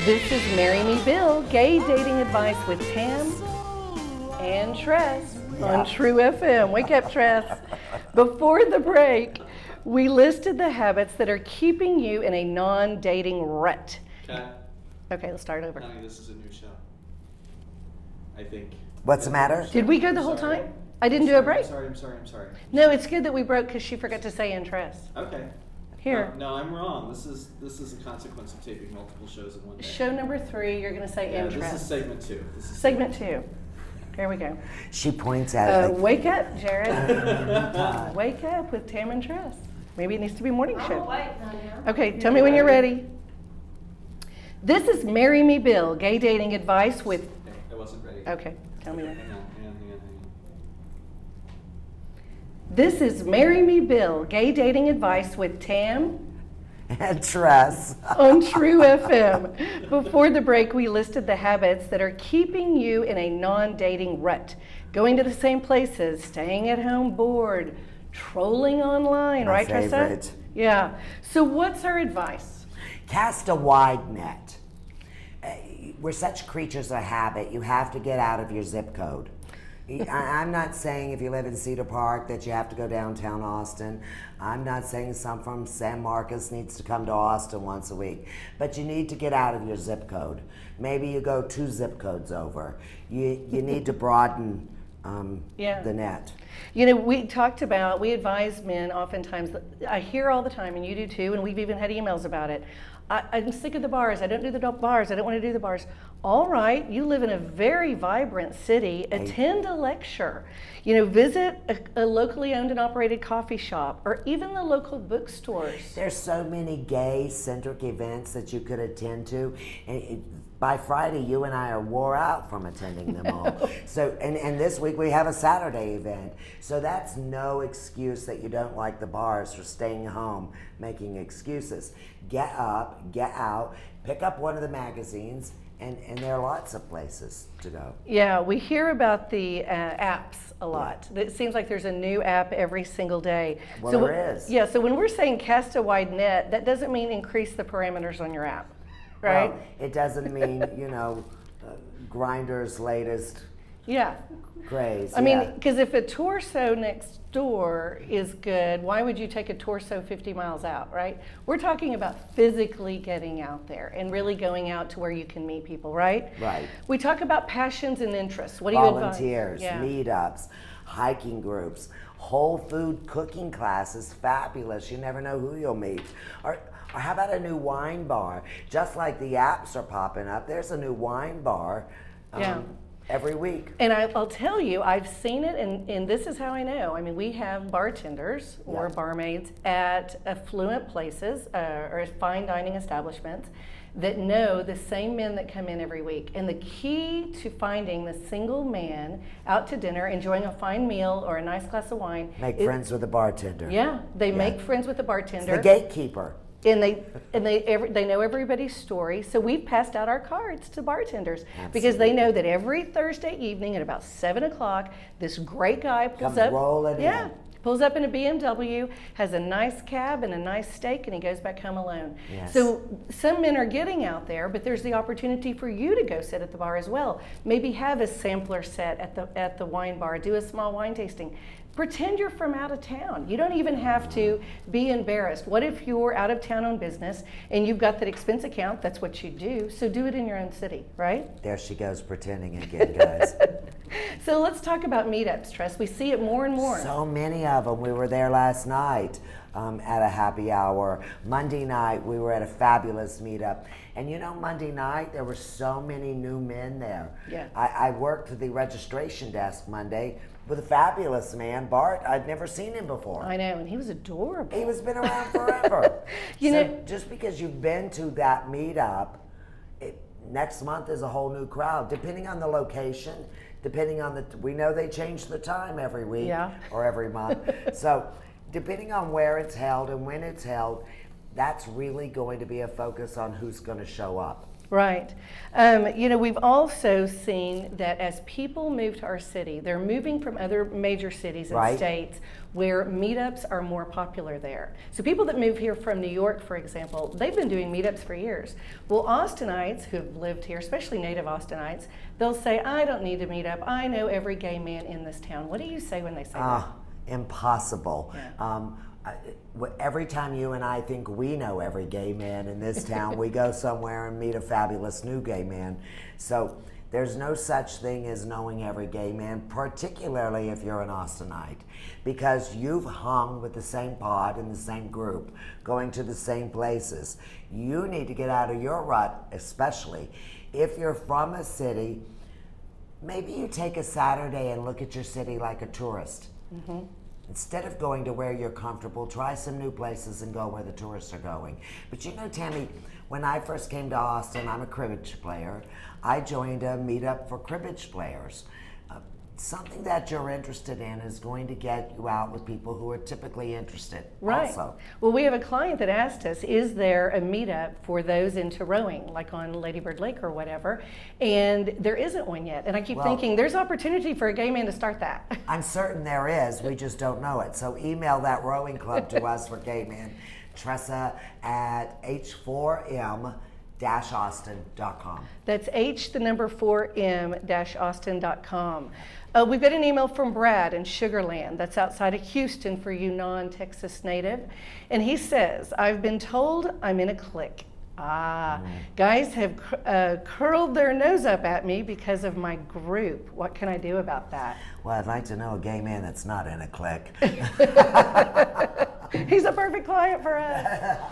This is Marry Me Bill, gay dating advice with Tam and Tress on True FM. Wake up, Tress. Before the break, we listed the habits that are keeping you in a non-dating rut. Okay, let's start over. Honey, this is a new show. I think. What's the matter? Did we go the whole time? I didn't do a break. I'm sorry. No, it's good that we broke because she forgot to say in Tress. Okay. Here. No, I'm wrong. This is a consequence of taping multiple shows in one day. Show number 3, you're going to say in Tress. This is segment 2. Segment 2. Here we go. She points at it. Wake up, Jared. Wake up with Tam and Tress. Maybe it needs to be morning show. Okay, tell me when you're ready. This is Marry Me Bill, gay dating advice with... I wasn't ready. Okay, tell me when. Hang on. This is Marry Me Bill, gay dating advice with Tam And Tress. on True FM. Before the break, we listed the habits that are keeping you in a non-dating rut. Going to the same places, staying at home bored, trolling online, My right, Tressa? favorite. Yeah. So what's our advice? Cast a wide net. We're such creatures of habit. You have to get out of your zip code. I'm not saying if you live in Cedar Park that you have to go downtown Austin. I'm not saying someone from San Marcos needs to come to Austin once a week. But you need to get out of your zip code. Maybe you go 2 zip codes over. You need to broaden the net. You know, we advise men oftentimes, I hear all the time, and you do too, and we've even had emails about it. I'm sick of the bars. I don't do the bars. I don't want to do the bars. All right, you live in a very vibrant city. Attend a lecture. You know, visit a locally owned and operated coffee shop, or even the local bookstores. There's so many gay-centric events that you could attend to. And by Friday, you and I are wore out from attending them all. So, and this week we have a Saturday event. So that's no excuse that you don't like the bars for staying home, making excuses. Get up, get out, pick up one of the magazines, and there are lots of places to go. Yeah, we hear about the apps a lot. It seems like there's a new app every single day. Well, so there is. Yeah, so when we're saying cast a wide net, that doesn't mean increase the parameters on your app, right? Well, it doesn't mean, Grindr's latest craze. I mean, because if a torso next door is good, why would you take a torso 50 miles out, right? We're talking about physically getting out there and really going out to where you can meet people, right? Right. We talk about passions and interests. What do you advise? Volunteers, meetups, hiking groups, whole food cooking classes, fabulous. You never know who you'll meet. Or how about a new wine bar? Just like the apps are popping up, there's a new wine bar. Every week. And I'll tell you, I've seen it, and this is how I know. I mean, we have bartenders or barmaids at affluent places or fine dining establishments that know the same men that come in every week. And the key to finding the single man out to dinner, enjoying a fine meal or a nice glass of wine. Make friends with the bartender. Yeah, they make friends with the bartender. It's the gatekeeper. And they know everybody's story. So we've passed out our cards to bartenders because they know that every Thursday evening at about 7 o'clock, this great guy pulls up. Rolling in. Pulls up in a BMW, has a nice cab and a nice steak, and he goes back home alone. Yes. So some men are getting out there, but there's the opportunity for you to go sit at the bar as well. Maybe have a sampler set at the wine bar, do a small wine tasting. Pretend you're from out of town. You don't even have to be embarrassed. What if you're out of town on business and you've got that expense account? That's what you do. So do it in your own city, right? There she goes pretending again, guys. So let's talk about meetups, Tress. We see it more and more. So many of them. We were there last night at a happy hour. Monday night, we were at a fabulous meetup. And Monday night, there were so many new men there. Yeah. I worked at the registration desk Monday with a fabulous man, Bart. I'd never seen him before. I know, and he was adorable. He was been around forever. Just because you've been to that meetup, next month is a whole new crowd, depending on the location, we know they change the time every week or every month. So depending on where it's held and when it's held, that's really going to be a focus on who's going to show up. Right. We've also seen that as people move to our city, they're moving from other major cities and Right. states where meetups are more popular there. So people that move here from New York, for example, they've been doing meetups for years. Well, Austinites who have lived here, especially native Austinites, they'll say, I don't need to meet up. I know every gay man in this town. What do you say when they say that? Impossible. Yeah. Every time you and I think we know every gay man in this town, we go somewhere and meet a fabulous new gay man. So there's no such thing as knowing every gay man, particularly if you're an Austinite, because you've hung with the same pod in the same group, going to the same places. You need to get out of your rut, especially if you're from a city. Maybe you take a Saturday and look at your city like a tourist. Mm-hmm. Instead of going to where you're comfortable, try some new places and go where the tourists are going. But you know, Tammy, when I first came to Austin, I'm a cribbage player. I joined a meetup for cribbage players. Something that you're interested in is going to get you out with people who are typically interested. Right. Also. Well, we have a client that asked us, is there a meetup for those into rowing, like on Lady Bird Lake or whatever? And there isn't one yet. And I keep thinking, there's opportunity for a gay man to start that. I'm certain there is. We just don't know it. So email that rowing club to us for gay men. Tressa at H4M-Austin.com. That's H4M-Austin.com. We've got an email from Brad in Sugarland, that's outside of Houston for you non-Texas native. And he says, I've been told I'm in a clique. Guys have curled their nose up at me because of my group. What can I do about that? Well, I'd like to know a gay man that's not in a clique. He's a perfect client for us.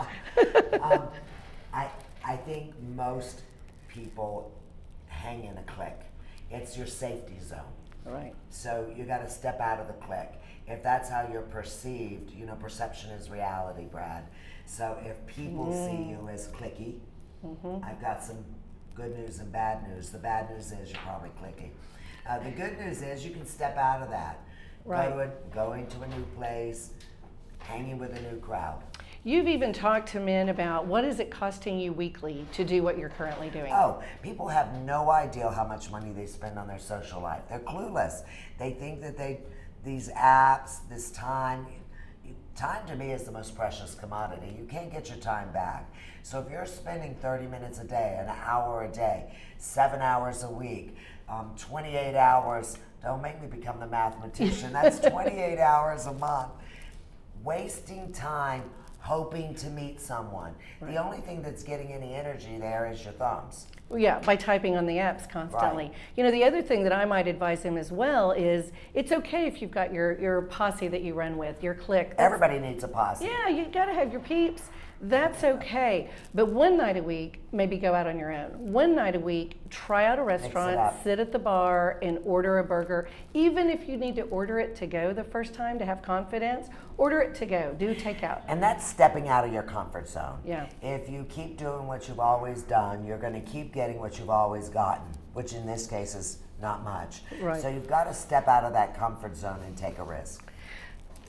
I think most people hang in a clique. It's your safety zone. Right. So you got to step out of the clique. If that's how you're perceived, you know, perception is reality, Brad. So if people see you as cliquey, I've got some good news and bad news. The bad news is you're probably cliquey. The good news is you can step out of that. Right. Going to a new place, hanging with a new crowd. You've even talked to men about what is it costing you weekly to do what you're currently doing? Oh, people have no idea how much money they spend on their social life. They're clueless. They think that these apps, this time to me is the most precious commodity. You can't get your time back. So if you're spending 30 minutes a day, an hour a day, 7 hours a week, 28 hours, don't make me become the mathematician, that's 28 hours a month, wasting time hoping to meet someone. Right. The only thing that's getting any energy there is your thumbs. Well, yeah, by typing on the apps constantly. Right. You know, the other thing that I might advise him as well is it's okay if you've got your posse that you run with, your clique. Everybody needs a posse. Yeah, you gotta have your peeps. That's okay. But one night a week, maybe go out on your own. One night a week, try out a restaurant, sit at the bar and order a burger. Even if you need to order it to go the first time to have confidence, order it to go, do takeout. And that's stepping out of your comfort zone. Yeah. If you keep doing what you've always done, you're gonna keep getting what you've always gotten, which in this case is not much. Right. So you've gotta step out of that comfort zone and take a risk.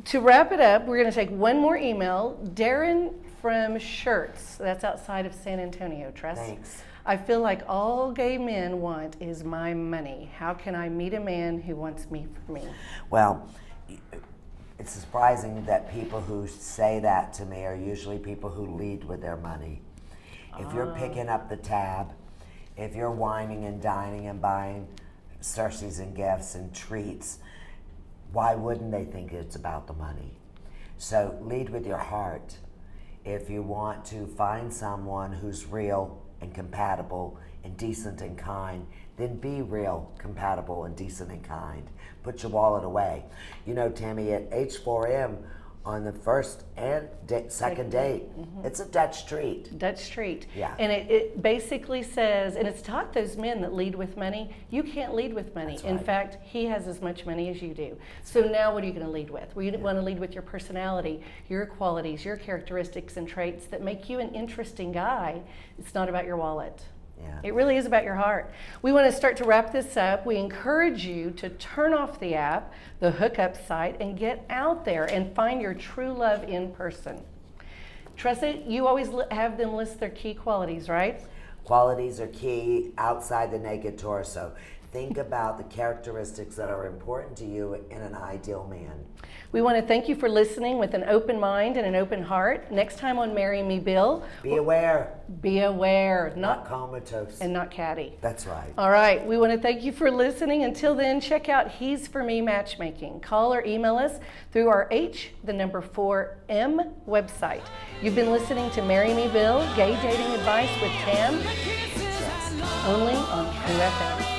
To wrap it up, we're gonna take one more email. Darren from Shirts, that's outside of San Antonio, Tress. Thanks. I feel like all gay men want is my money. How can I meet a man who wants me for me? Well, it's surprising that people who say that to me are usually people who lead with their money. If you're picking up the tab, if you're whining and dining and buying Cersei's and gifts and treats, why wouldn't they think it's about the money? So lead with your heart. If you want to find someone who's real and compatible and decent and kind, then be real, compatible, and decent and kind. Put your wallet away. You know, Tammy, at H4M, on the first and second date, it's a Dutch treat. Dutch treat. Yeah. And it basically says, and it's taught those men that lead with money, you can't lead with money. That's right. In fact, he has as much money as you do. So now what are you going to lead with? Well, you want to lead with your personality, your qualities, your characteristics and traits that make you an interesting guy. It's not about your wallet. Yeah. It really is about your heart. We want to start to wrap this up. We encourage you to turn off the app, the hookup site, and get out there and find your true love in person. Tressa, you always have them list their key qualities, right? Qualities are key outside the naked torso. Think about the characteristics that are important to you in an ideal man. We want to thank you for listening with an open mind and an open heart. Next time on Marry Me Bill, Be aware, be aware, not not comatose. and not catty. That's right. All right, we want to thank you for listening. Until then, check out He's For Me Matchmaking. Call or email us through our H4M website. You've been listening to Marry Me Bill, Gay Dating Advice with Tam, only on True FM.